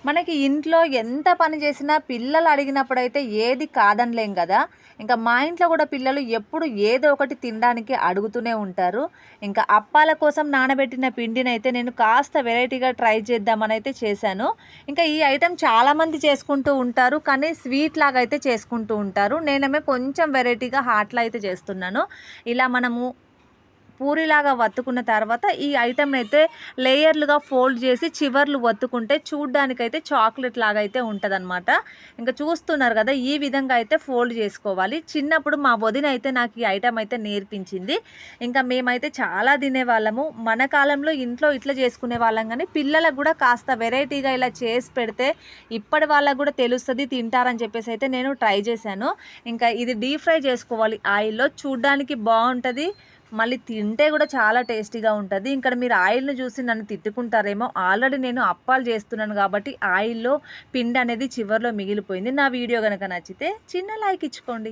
మనకి ఇంట్లో ఎంత పని చేసినా పిల్లలు అడిగినప్పుడైతే ఏది కాదనలేం కదా. ఇంకా మా ఇంట్లో కూడా పిల్లలు ఎప్పుడు ఏదో ఒకటి తినడానికి అడుగుతూనే ఉంటారు. ఇంకా అప్పాల కోసం నానబెట్టిన పిండినైతే నేను కాస్త వెరైటీగా ట్రై చేద్దామని అయితే చేశాను. ఇంకా ఈ ఐటెం చాలామంది చేసుకుంటూ ఉంటారు, కానీ స్వీట్ లాగా అయితే చేసుకుంటూ ఉంటారు. నేనేమో కొంచెం వెరైటీగా హాట్లా అయితే చేస్తున్నాను. ఇలా మనము పూరిలాగా వత్తుకున్న తర్వాత ఈ ఐటెంని అయితే లేయర్లుగా ఫోల్డ్ చేసి చివర్లు వత్తుకుంటే చూడ్డానికైతే చాక్లెట్ లాగా అయితే ఉంటుందన్నమాట. ఇంకా చూస్తున్నారు కదా, ఈ విధంగా అయితే ఫోల్డ్ చేసుకోవాలి. చిన్నప్పుడు మా వదిన అయితే నాకు ఈ ఐటెం అయితే నేర్పించింది. ఇంకా మేమైతే చాలా తినేవాళ్ళము. మన కాలంలో ఇంట్లో ఇట్లా చేసుకునే వాళ్ళం, కానీ పిల్లలకు కూడా కాస్త వెరైటీగా ఇలా చేసి పెడితే ఇప్పటి వాళ్ళకు కూడా తెలుస్తుంది, తింటారని చెప్పేసి అయితే నేను ట్రై చేశాను. ఇంకా ఇది డీప్ ఫ్రై చేసుకోవాలి ఆయిల్లో. చూడ్డానికి బాగుంటుంది, మళ్ళీ తింటే కూడా చాలా టేస్టీగా ఉంటుంది. ఇక్కడ మీరు ఆయిల్ని చూసి నన్ను తిట్టుకుంటారేమో, ఆల్రెడీ నేను అప్పాలు చేస్తున్నాను కాబట్టి ఆయిల్లో పిండి అనేది చివర్లో మిగిలిపోయింది. నా వీడియో కనుక నచ్చితే చిన్న లైక్ ఇచ్చుకోండి.